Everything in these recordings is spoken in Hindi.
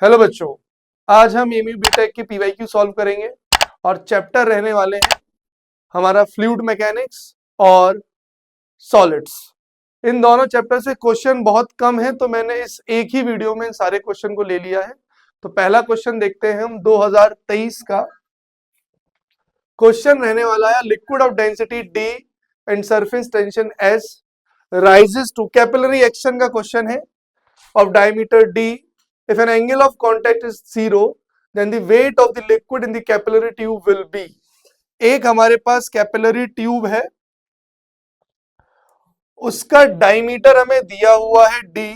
हेलो बच्चों, आज हम एमयू बीटेक के पीवाईक्यू सॉल्व करेंगे और चैप्टर रहने वाले हैं हमारा फ्लूइड मैकेनिक्स और सॉलिड्स। इन दोनों चैप्टर से क्वेश्चन बहुत कम है, तो मैंने इस एक ही वीडियो में सारे क्वेश्चन को ले लिया है। तो पहला क्वेश्चन देखते हैं हम 2023 का। क्वेश्चन रहने वाला है liquid of density D and surface tension S rises to capillary action का क्वेश्चन है of diameter D. If an angle of contact is 0, then the weight of the liquid in the capillary tube will be. एक हमारे पास कैपिलरी ट्यूब है, उसका डायमीटर हमें दिया हुआ है D,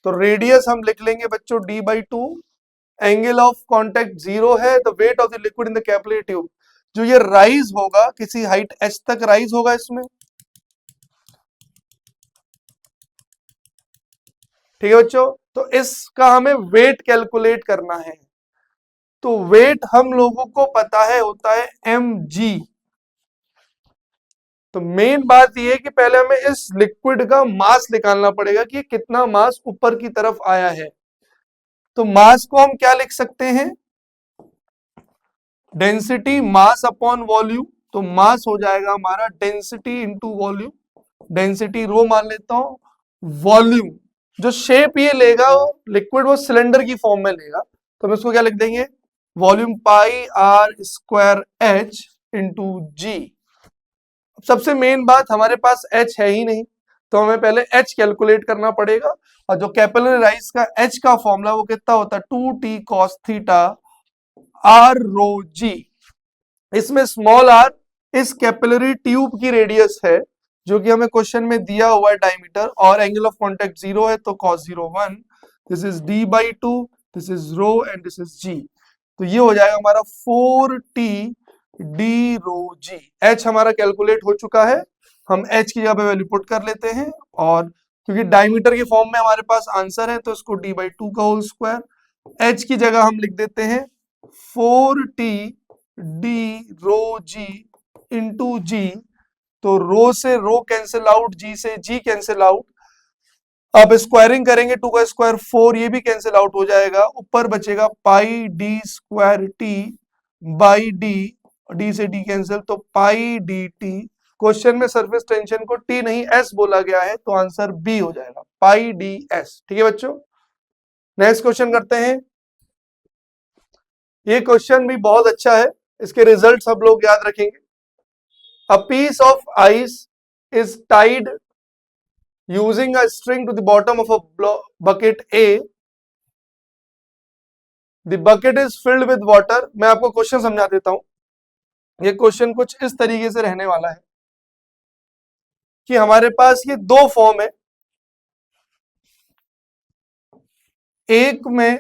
तो रेडियस हम लिख लेंगे बच्चों D/2। एंगल ऑफ कांटेक्ट 0 है, the wait of the liquid in the capillary tube. जो ये राइज होगा किसी हाइट h तक राइज होगा इसमें, ठीक है बच्चों। तो इसका हमें वेट कैलकुलेट करना है। तो वेट हम लोगों को पता है होता है mg। तो मेन बात यह है कि पहले हमें इस लिक्विड का मास निकालना पड़ेगा कि कितना मास ऊपर की तरफ आया है। तो मास को हम क्या लिख सकते हैं, डेंसिटी मास अपॉन वॉल्यूम। तो मास हो जाएगा हमारा density into volume. Density rho मान लेता हूं, वॉल्यूम जो शेप ये लेगा वो लिक्विड वो सिलेंडर की फॉर्म में लेगा, तो हम इसको क्या लिख देंगे, volume pi r square h into g. सबसे मेन बात, हमारे पास एच है ही नहीं, तो हमें पहले एच कैलकुलेट करना पड़ेगा। और जो कैपिलरी राइज का एच का फॉर्मूला वो कितना होता है, 2t cos थीटा आर रो जी। इसमें स्मॉल आर इस कैपिलरी ट्यूब की रेडियस है जो कि हमें क्वेश्चन में दिया हुआ है डायमीटर, और एंगल ऑफ कांटेक्ट 0 है तो cos 0 1। This is D/2, this is rho and this is g. तो ये हो जाएगा हमारा 4t d rho g। h हमारा कैलकुलेट हो चुका है, हम h की जगह पे वैल्यू पुट कर लेते हैं, और क्योंकि डायमीटर के फॉर्म में हमारे पास आंसर है तो इसको D/2 का होल स्क्वायर, h की जगह हम लिख देते हैं 4t d rho g into जी। तो रो से रो कैंसिल आउट, जी से जी कैंसिल आउट। अब स्क्वायरिंग करेंगे, 2 का स्क्वायर 4, ये भी कैंसिल आउट हो जाएगा। ऊपर बचेगा pi d square T by d, d से डी कैंसिल, तो पाई डी टी। क्वेश्चन में सरफेस टेंशन को टी नहीं एस बोला गया है, तो आंसर बी हो जाएगा, पाई डी एस। ठीक है बच्चों, नेक्स्ट क्वेश्चन करते हैं। ये क्वेश्चन भी बहुत अच्छा है, इसके रिजल्ट सब लोग याद रखेंगे। A piece of ice is tied using a string to the bottom of a bucket A. The bucket is filled with water. मैं आपको क्वेश्चन समझा देता हूं। ये क्वेश्चन कुछ इस तरीके से रहने वाला है कि हमारे पास ये दो फॉर्म है, एक में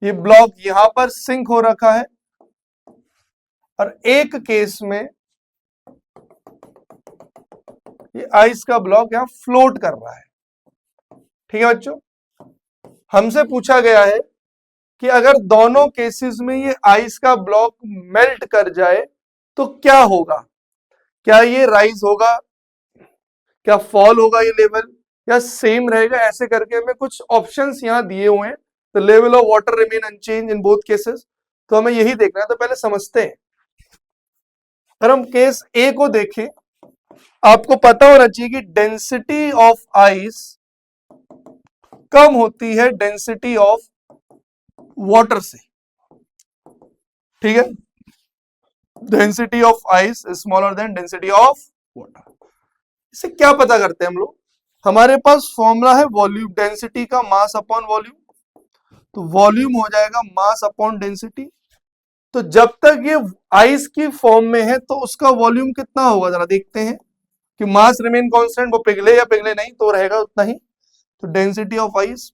ये ब्लॉक यहां पर सिंक हो रखा है, और एक केस में ये आइस का ब्लॉक यहां फ्लोट कर रहा है। ठीक है बच्चों, हमसे पूछा गया है कि अगर दोनों केसेस में ये आइस का ब्लॉक मेल्ट कर जाए तो क्या होगा, क्या ये राइज होगा, क्या फॉल होगा ये लेवल, या सेम रहेगा। ऐसे करके हमें कुछ ऑप्शंस यहां दिए हुए हैं। The level of water remain unchange in both cases, तो हमें यही देखना है। तो पहले समझते हैं। अगर हम केस ए को देखें, आपको पता होना चाहिए कि डेंसिटी ऑफ आइस कम होती है डेंसिटी ऑफ वाटर से। ठीक है, density of ice is smaller than density of water. इससे क्या पता करते हैं हम लोग, हमारे पास फॉर्मूला है वॉल्यूम, डेंसिटी का मास अपॉन वॉल्यूम। तो वॉल्यूम हो जाएगा मास अपॉन डेंसिटी। तो जब तक ये आइस की फॉर्म में है तो उसका वॉल्यूम कितना होगा, जरा देखते हैं कि मास रिमेन कांस्टेंट, वो पिघले या पिघले नहीं तो रहेगा उतना ही। तो डेंसिटी ऑफ आइस,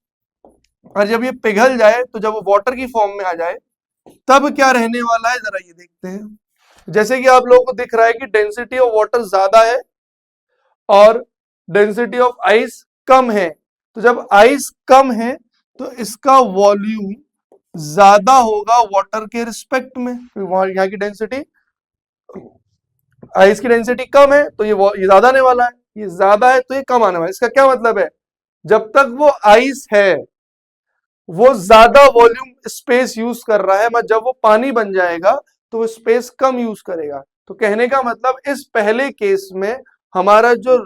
और जब ये पिघल जाए तो जब वो वाटर की फॉर्म में आ जाए तब क्या रहने वाला है, जरा ये देखते हैं। जैसे कि आप लोगों को दिख रहा है कि डेंसिटी ऑफ वाटर ज्यादा है और डेंसिटी ऑफ आइस कम है। तो जब आइस कम है तो इसका वॉल्यूम ज्यादा होगा वाटर के रिस्पेक्ट में। यहाँ की डेंसिटी, आइस की डेंसिटी कम है तो ये ज्यादा आने वाला है, ये ज्यादा है तो ये कम आने वाला है। इसका क्या मतलब है, जब तक वो आइस है वो ज्यादा वॉल्यूम स्पेस यूज कर रहा है, मगर जब वो पानी बन जाएगा तो वो स्पेस कम यूज करेगा। तो कहने का मतलब इस पहले केस में हमारा जो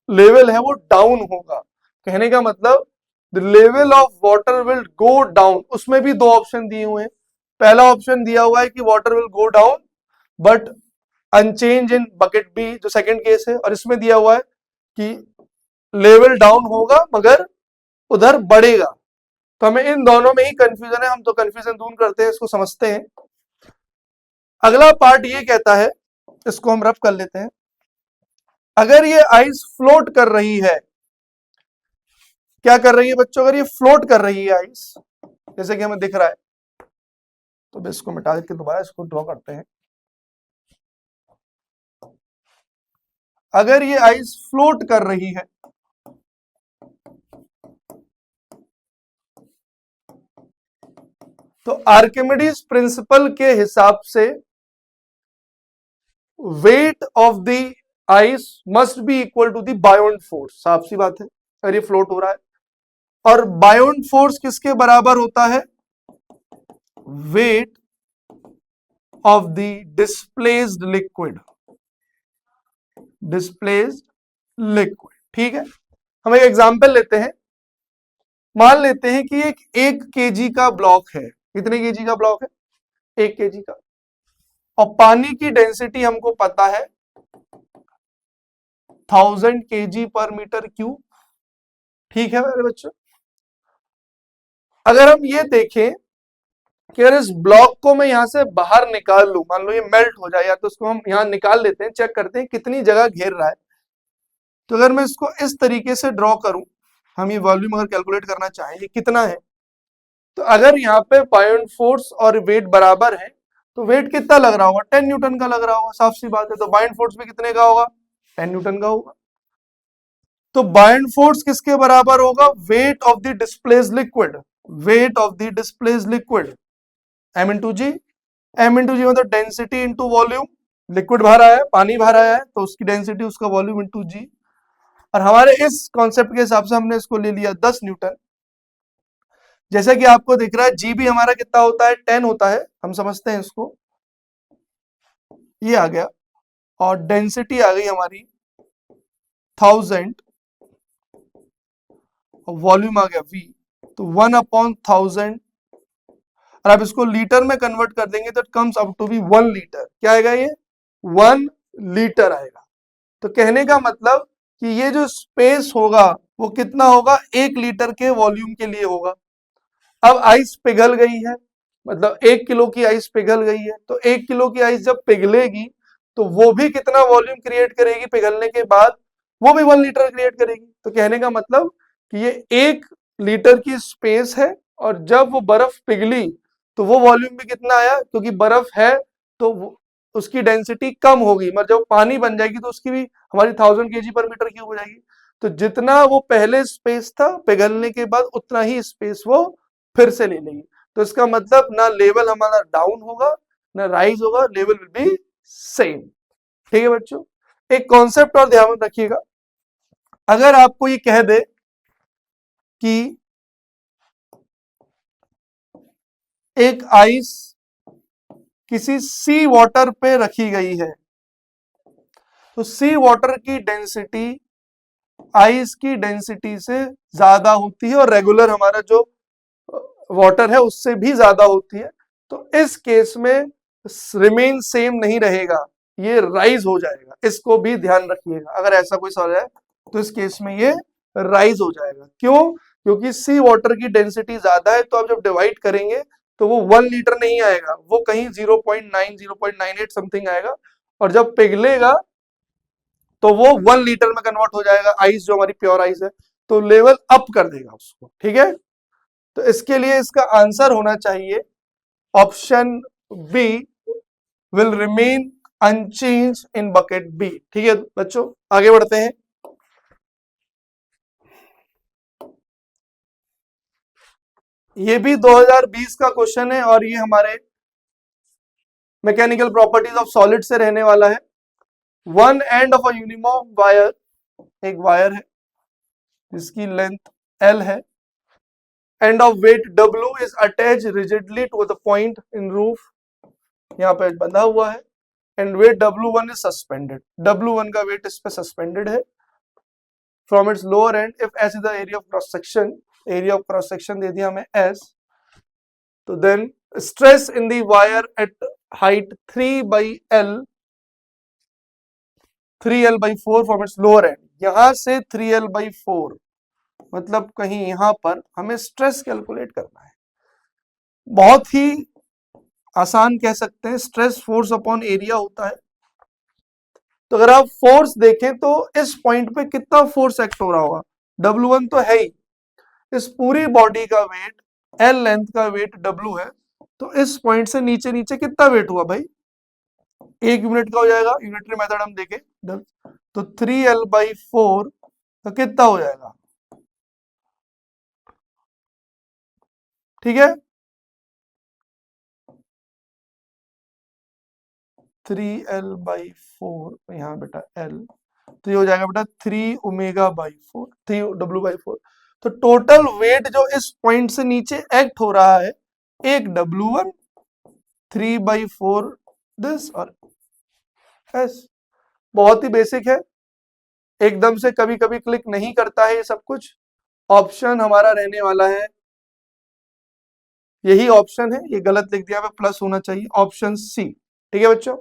लेवल है वो डाउन होगा। कहने का मतलब the level of water will go down. उसमें भी दो ऑप्शन दिए हुए हैं। पहला ऑप्शन दिया हुआ है कि water will go down but unchange in bucket B, जो सेकंड केस है, और इसमें दिया हुआ है कि लेवल डाउन होगा मगर उधर बढ़ेगा। तो हमें इन दोनों में ही कंफ्यूजन है, हम तो कंफ्यूजन दूर करते हैं, इसको समझते हैं। अगला पार्ट ये कहता है, इसको हम रब कर लेते हैं। अगर ये आइस फ्लोट कर रही है, क्या कर रही है बच्चों, अगर ये फ्लोट कर रही है आइस, जैसे कि हमें दिख रहा है, तो इसको मिटा के दोबारा इसको ड्रॉ करते हैं। अगर ये आइस फ्लोट कर रही है तो आर्किमिडीज प्रिंसिपल के हिसाब से weight of the ice must be equal to the buoyant force. साफ सी बात है, अगर ये फ्लोट हो रहा है, और बायोंड फोर्स किसके बराबर होता है, wait of the displaced liquid. Displaced liquid, ठीक है। हम एक एग्जांपल लेते हैं। मान लेते हैं कि एक केजी का ब्लॉक है। कितने केजी का ब्लॉक है, 1 केजी का, और पानी की डेंसिटी हमको पता है 1000 केजी पर मीटर क्यूब। ठीक है मेरे बच्चों, अगर हम ये देखें कि अगर इस ब्लॉक को मैं यहां से बाहर निकाल लूं, मान लो ये मेल्ट हो जाए, या तो उसको हम यहां निकाल लेते हैं, चेक करते हैं कितनी जगह घेर रहा है। तो अगर मैं इसको इस तरीके से ड्रॉ करूं, हम ये वॉल्यूम अगर कैलकुलेट करना चाहें ये कितना है, तो अगर यहाँ पे बायोंड फोर्स और वेट बराबर है तो वेट कितना लग रहा होगा, 10 न्यूटन का लग रहा होगा। साफ सी बात है, तो बायोंड फोर्स भी कितने का होगा, 10 न्यूटन का होगा। तो बायोंड फोर्स किसके बराबर होगा, weight of the displaced liquid. Weight of the displaced liquid m into g. m into g मतलब डेंसिटी इंटू वॉल्यूम। लिक्विड भरा है, पानी भरा है, तो उसकी डेंसिटी उसका वॉल्यूम इंटू जी। और हमारे इस कॉन्सेप्ट के हिसाब से हमने इसको ले लिया 10 न्यूटन। जैसा कि आपको दिख रहा है जी भी हमारा कितना होता है, 10 होता है, हम समझते हैं इसको। ये आ गया, और डेंसिटी आ गई हमारी 1000, और वॉल्यूम आ गया v, तो 1/1000। और आप इसको लीटर में कन्वर्ट कर देंगे तो it comes up to be 1 litre. क्या आएगा ये, 1 लीटर आएगा। तो कहने का मतलब कि ये जो स्पेस होगा वो कितना होगा, 1 लीटर के वॉल्यूम के लिए होगा। अब आइस पिघल गई है, मतलब 1 किलो की आइस पिघल गई है, तो 1 किलो की आइस जब पिघलेगी तो वो भी कितना वॉल्यूम क्रिएट करेगी पिघलने के बाद, वो भी 1 लीटर क्रिएट करेगी। तो कहने का मतलब कि ये 1 लीटर की स्पेस है, और जब वो बर्फ पिघली तो वो वॉल्यूम भी कितना आया, क्योंकि बर्फ है तो उसकी डेंसिटी कम होगी, मगर जब पानी बन जाएगी तो उसकी भी हमारी 1000 केजी पर मीटर क्यूब हो जाएगी। तो जितना वो पहले स्पेस था पिघलने के बाद उतना ही स्पेस वो फिर से ले लेगी। तो इसका मतलब ना लेवल हमारा डाउन होगा ना राइज होगा, लेवल विल बी सेम। ठीक है बच्चों, एक कॉन्सेप्ट और ध्यान में रखिएगा। अगर आपको ये कह दे कि एक आइस किसी सी वाटर पे रखी गई है, तो सी वाटर की डेंसिटी आइस की डेंसिटी से ज्यादा होती है, और रेगुलर हमारा जो वाटर है उससे भी ज्यादा होती है। तो इस केस में रिमेन सेम नहीं रहेगा, ये राइज हो जाएगा। इसको भी ध्यान रखिएगा, अगर ऐसा कोई सवाल है तो इस केस में ये राइज हो जाएगा। क्यों, क्योंकि सी वाटर की डेंसिटी ज्यादा है, तो आप जब डिवाइड करेंगे तो वो 1 लीटर नहीं आएगा, वो कहीं 0.9 0.98 समथिंग आएगा, और जब पिघलेगा तो वो 1 लीटर में कन्वर्ट हो जाएगा, आइस जो हमारी प्योर आइस है, तो लेवल अप कर देगा उसको। ठीक है, तो इसके लिए इसका आंसर होना चाहिए option B, will remain unchange in bucket B. ठीक है बच्चों, आगे बढ़ते हैं। ये भी 2020 का क्वेश्चन है, और ये हमारे मैकेनिकल प्रॉपर्टीज ऑफ सॉलिड से रहने वाला है। One end of a uniform wire, एक वायर है, जिसकी लेंथ L है, end of weight W is attach rigidly to the point in roof, यहाँ पे बंधा हुआ है, and wait W1 is suspended, W1 का वेट इस पे सस्पेंडेड है from its lower end, if S is the area of cross section, area of cross section दे दिया हमें S, तो then stress in the wire at height 3/L 3L/4 from its lower end, यहां से 3L/4 मतलब कहीं यहां पर हमें स्ट्रेस कैलकुलेट करना है। बहुत ही आसान कह सकते हैं, स्ट्रेस फोर्स अपॉन एरिया होता है। तो अगर आप फोर्स देखें तो इस पॉइंट पे कितना फोर्स एक्ट हो रहा होगा, W1 तो है ही, इस पूरी बॉडी का वेट L लेंथ का वेट W है, तो इस पॉइंट से नीचे नीचे कितना वेट हुआ भाई, 1 यूनिट का हो जाएगा, यूनिटरी मेथड हम देखें तो 3L/4 तो कितना हो जाएगा, ठीक है, 3L/4 यहाँ बेटा L, तो ये हो जाएगा बेटा 3Ω/4 3W/4। तो टोटल वेट जो इस पॉइंट से नीचे एक्ट हो रहा है, एक W1 3/4 दिस और S, बहुत ही बेसिक है, एकदम से कभी कभी क्लिक नहीं करता है ये सब कुछ। ऑप्शन हमारा रहने वाला है, यही ऑप्शन है, ये गलत लिख दिया, प्लस होना चाहिए ऑप्शन सी, ठीक है बच्चों।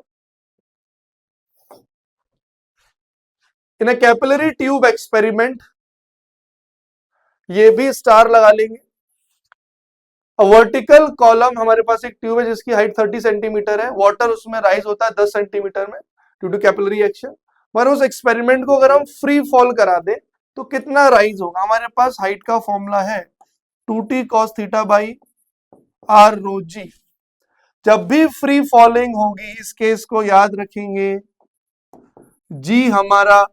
इन अ कैपिलरी ट्यूब एक्सपेरिमेंट, ये भी स्टार लगा लेंगे। वर्टिकल कॉलम, हमारे पास एक ट्यूब है जिसकी हाइट 30 सेंटीमीटर है, वाटर उसमें राइज होता है 10 सेंटीमीटर में ड्यू टू कैपिलरी एक्शन, मगर उस एक्सपेरिमेंट को अगर हम फ्री फॉल करा दे तो कितना राइज होगा, हमारे पास हाइट का फॉर्मूला है 2t cos theta by r रो जी। जब भी फ्री फॉलिंग होगी इस केस को याद रखेंगे, जी हमारा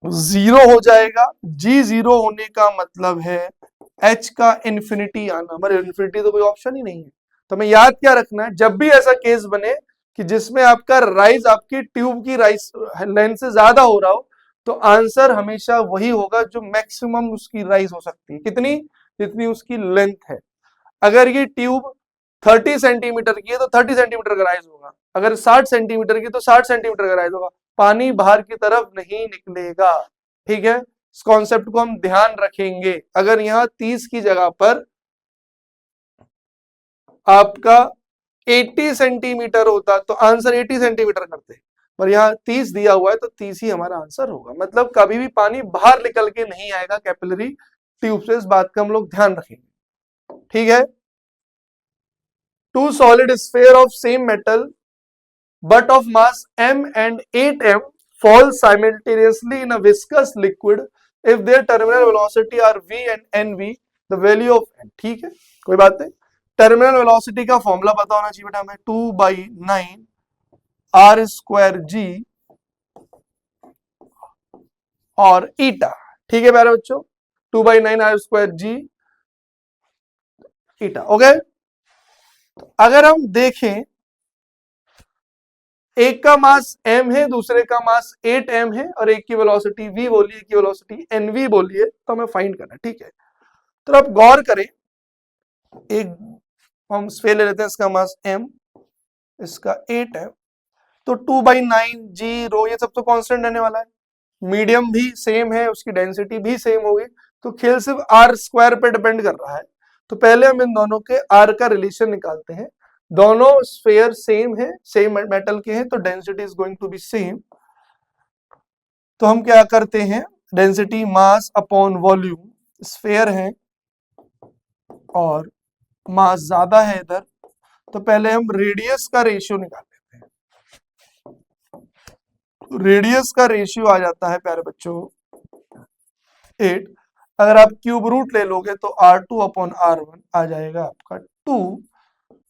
0 हो जाएगा, जी 0 होने का मतलब है H का इन्फिनिटी आना, हमारे इन्फिनिटी तो कोई ऑप्शन ही नहीं है। तो हमें याद क्या रखना है, जब भी ऐसा केस बने कि जिसमें आपका राइज आपकी ट्यूब की राइज लेंथ से ज्यादा हो रहा हो, तो आंसर हमेशा वही होगा जो मैक्सिमम उसकी राइज हो सकती है, कितनी, जितनी उसकी लेंथ है। अगर ये ट्यूब 30 सेंटीमीटर की है तो 30 सेंटीमीटर का राइज होगा, अगर 60 सेंटीमीटर की तो 60 सेंटीमीटर का राइज होगा, पानी बाहर की तरफ नहीं निकलेगा, ठीक है। इस कॉन्सेप्ट को हम ध्यान रखेंगे। अगर यहाँ 30 की जगह पर आपका 80 सेंटीमीटर होता तो आंसर 80 सेंटीमीटर करते, पर यहाँ 30 दिया हुआ है तो 30 ही हमारा आंसर होगा, मतलब कभी भी पानी बाहर निकल के नहीं आएगा कैपिलरी ट्यूब से, इस बात का हम लोग ध्यान रखेंगे, ठीक है। Two solid sphere of same metal but of mass m and 8m fall simultaneously in a viscous liquid if their terminal velocity are v and nv, the value of n, ठीक है, कोई बात नहीं। टर्मिनल वेलोसिटी का फॉर्मूला पता होना चाहिए बेटा हमें, 2/9 r² g और ईटा, ठीक है प्यारे बच्चों, 2/9 r² g ईटा, ओके। अगर हम देखें एक का मास m है, दूसरे का मास 8m है, और एक की वेलोसिटी v बोली, एक की वेलोसिटी nv बोली है, तो हमें फाइंड करना है, ठीक है। तो आप गौर करें, एक हम स्फीयर ले लेते हैं, इसका मास m, इसका 8 है, तो 2/9 g रो ये सब तो कांस्टेंट रहने वाला है, मीडियम भी सेम है, उसकी डेंसिटी भी सेम होगी, तो खेल सिर्फ r² पे डिपेंड कर रहा है। तो पहले हम इन दोनों के r का रिलेशन निकालते हैं, दोनों स्फीयर सेम है, सेम मेटल के हैं, तो density is going to be same. तो हम क्या करते हैं, density mass upon volume, sphere है और मास ज्यादा है इधर, तो पहले हम रेडियस का रेशियो निकाल लेते हैं। रेडियस का रेशियो आ जाता है प्यारे बच्चों 8, अगर आप क्यूब रूट ले लोगे तो r2 अपॉन r1 आ जाएगा आपका 2,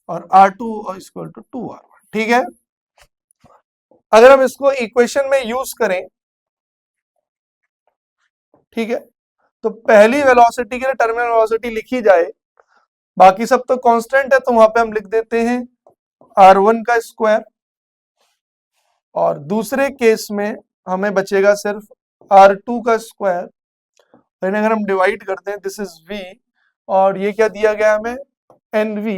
और r2 इक्वल टू 2r1, ठीक है। अगर हम इसको इक्वेशन में यूज करें, ठीक है, तो पहली वेलोसिटी के लिए टर्मिनल वेलोसिटी लिखी जाए, बाकी सब तो कांस्टेंट है, तो वहां पे हम लिख देते हैं r1 का स्क्वायर, और दूसरे केस में हमें बचेगा सिर्फ r2 का स्क्वायर यानी अगर हम डिवाइड करते हैं, दिस इज V और ये क्या दिया गया हमें, NV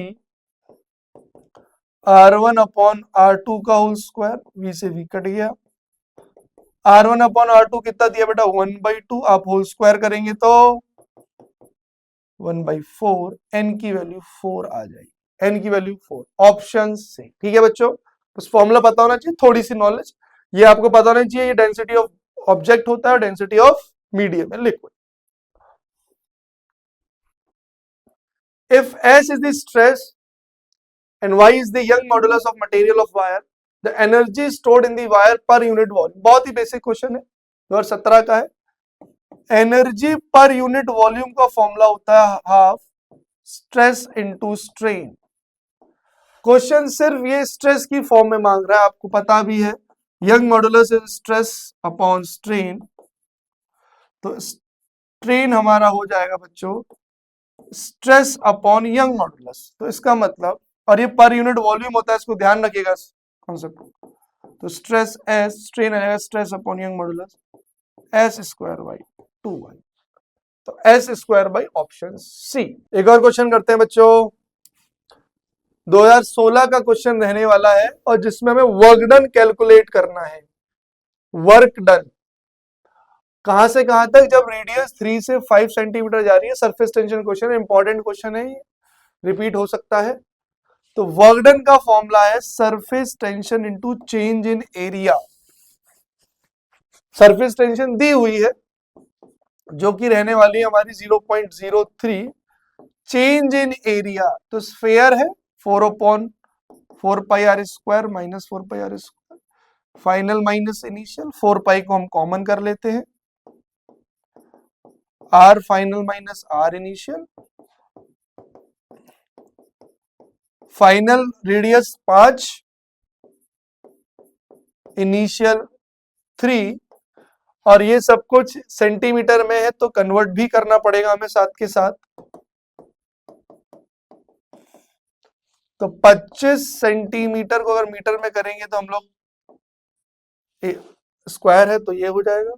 R1 अपॉन R2 का होल स्क्वायर, V से V कट गया, R1 अपॉन R2 कितना दिया बेटा 1/2, आप होल स्क्वायर करेंगे तो 1/4, n की वैल्यू 4 आ जाएगी, n की वैल्यू 4, ऑप्शन से। ठीक है बच्चों, बस फॉर्मूला पता होना चाहिए, थोड़ी सी नॉलेज ये आपको पता होना चाहिए, ये डेंसिटी ऑफ ऑब्जेक्ट होता है, डेंसिटी ऑफ मीडियम है, liquid. If S is the stress and Y is the Young modulus of material of wire, the energy stored in the wire per unit volume। बहुत ही बेसिक क्वेश्चन है, 2017 का है। एनर्जी पर यूनिट वॉल्यूम का फॉर्मूला होता है half stress into strain. Question सिर्फ ये स्ट्रेस की फॉर्म में मांग रहा है, आपको पता भी है young modulus is stress upon strain, तो स्ट्रेन हमारा हो जाएगा बच्चों स्ट्रेस अपॉन यंग मॉडुलस। तो इसका मतलब, और ये पर यूनिट वॉल्यूम होता है, इसको ध्यान रखिएगा कॉन्सेप्ट। तो स्ट्रेस एस, स्ट्रेन आ जाएगा stress upon Young modulus S square by 2y, तो S square by option C. एक और क्वेश्चन करते हैं बच्चों, 2016 का क्वेश्चन रहने वाला है और जिसमें हमें वर्क डन कैलकुलेट करना है। वर्क डन कहां से कहां तक, जब रेडियस 3 से 5 सेंटीमीटर जा रही है, सरफेस टेंशन क्वेश्चन है, इंपॉर्टेंट क्वेश्चन है, रिपीट हो सकता है। तो वर्क डन का फॉर्मूला है surface tension into change in area. Surface tension दी हुई है जो कि रहने वाली है हमारी 0.03, चेंज इन एरिया तो स्फेयर है 4/4 pi r square minus 4 pi r square, final minus initial, 4 pi को हम कॉमन कर लेते हैं, r final minus r initial, final radius 5, initial 3, और ये सब कुछ सेंटीमीटर में है तो कन्वर्ट भी करना पड़ेगा हमें साथ के साथ। तो 25 सेंटीमीटर को अगर मीटर में करेंगे तो हम लोग, स्क्वायर है तो ये हो जाएगा,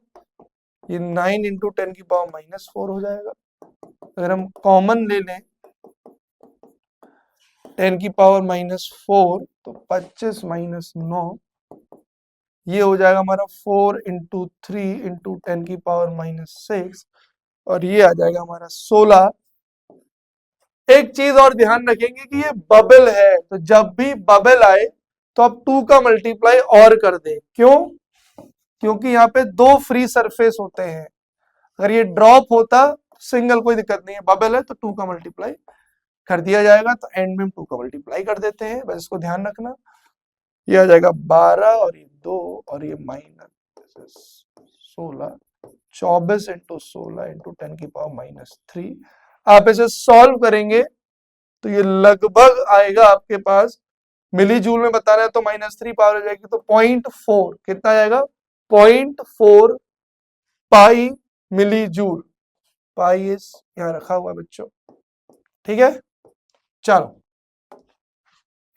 ये 9 इंटू 10 की पावर माइनस 4 हो जाएगा। अगर हम कॉमन ले लें 10 की पावर माइनस 4, तो 25 माइनस 9, ये हो जाएगा हमारा 4 इंटू 3 इंटू 10 की पावर माइनस 6, और ये आ जाएगा हमारा 16। एक चीज और ध्यान रखेंगे कि ये बबल है, तो जब भी बबल आए तो आप 2 का मल्टीप्लाई और कर दें। क्यों? क्योंकि यहाँ पे 2 फ्री सरफेस होते हैं, अगर ये ड्रॉप होता सिंगल कोई दिक्कत नहीं है, बबल है तो 2 का मल्टीप्लाई कर दिया जाएगा, तो एंड में हम 2 का मल्टीप्लाई कर देते हैं, बस इसको ध्यान रखना। ये आ जाएगा 12 और ये 2 और ये माइनस 16, 24 इंटू 16 इंटू 10 की पावर माइनस 3। आप इसे सॉल्व करेंगे तो ये लगभग आएगा आपके पास, मिली जूल में बताना है तो -3 पावर हो जाएगी, तो 0.4 कितना आएगा, 0.4 पाई मिली जूल, पाई इस यहां रखा हुआ बच्चों। ठीक है, चलो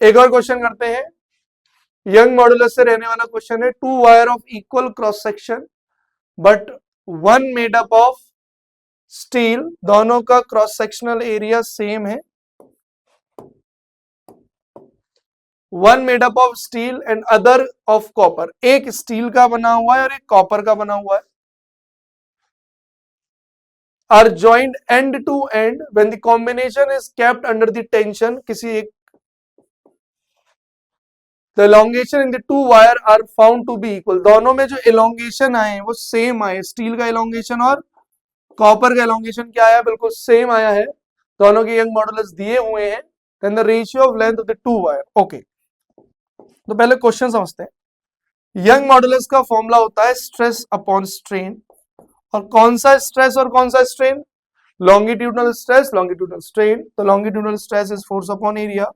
एक और क्वेश्चन करते हैं। यंग मॉडुलस से रहने वाला क्वेश्चन है, 2 wire of equal cross section but 1 made up of steel, दोनों का क्रॉस सेक्शनल एरिया सेम है, 1 made up of steel and other of copper, एक स्टील का बना हुआ है और एक कॉपर का बना हुआ है, are joined end to end when the combination is kept under the tension, किसी एक, the elongation in the 2 wire are found to be equal, दोनों में जो एलोंगेशन आए वो सेम आए, स्टील का एलोंगेशन और कॉपर का एलोंगेशन क्या आया, बिल्कुल सेम आया है, दोनों के यंग मॉडुलस दिए हुए हैं, then the ratio of length of the 2 wire. Okay, तो पहले क्वेश्चन समझते हैं। यंग मॉडुलस का फॉर्मूला होता है स्ट्रेस अपॉन स्ट्रेन, और कौन सा स्ट्रेस और कौन सा strain, longitudinal stress longitudinal strain, तो longitudinal stress is force upon area,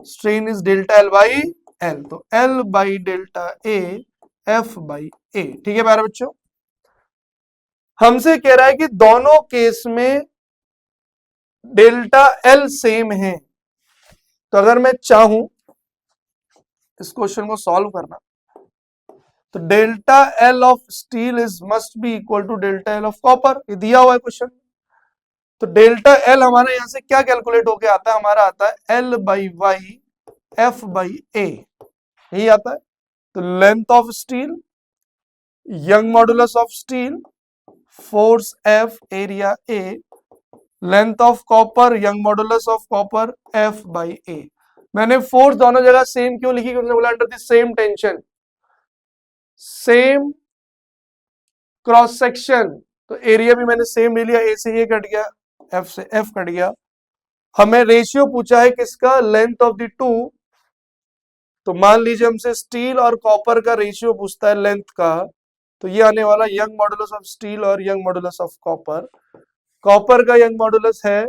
strain is delta l by l, तो l by delta A F by A. ठीक है प्यारे बच्चों, हमसे कह रहा है कि दोनों केस में डेल्टा एल सेम है, तो अगर मैं चाहूं इस क्वेश्चन को सॉल्व करना, तो delta L of steel is must be equal to delta L of copper, ये दिया हुआ है क्वेश्चन। तो डेल्टा एल हमारे यहां से क्या कैलकुलेट होके आता है, हमारा आता है l by Y F by A, यही आता है। तो length of steel, Young modulus of steel, force F, area A, length of copper, Young modulus of copper, F by A. मैंने फोर्स दोनों जगह सेम क्यों लिखी, क्योंकि बोला under the same tension, same cross section, तो एरिया भी मैंने सेम ले लिया, ए से ए कट गया, एफ से एफ कट गया। हमें रेशियो पूछा है किसका, लेंथ ऑफ द टू, तो मान लीजिए हमसे स्टील और कॉपर का रेशियो पूछता है लेंथ का, तो ये आने वाला यंग मॉडुलस ऑफ स्टील और young modulus of copper. Copper का यंग मॉडुलस है,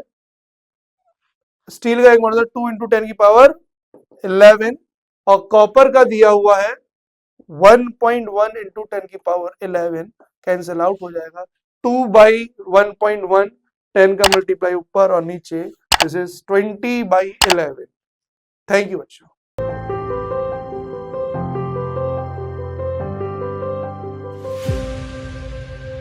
स्टील का यंग मॉडुलस 2 इंटू 10 की पावर 11, और कॉपर का दिया हुआ है 1.1 इंटू 10 की पावर 11, कैंसिल आउट हो जाएगा। 2 बाई 1.1, 10 का मल्टीप्लाई ऊपर और नीचे, this is 20 by 11। Thank you बच्चों।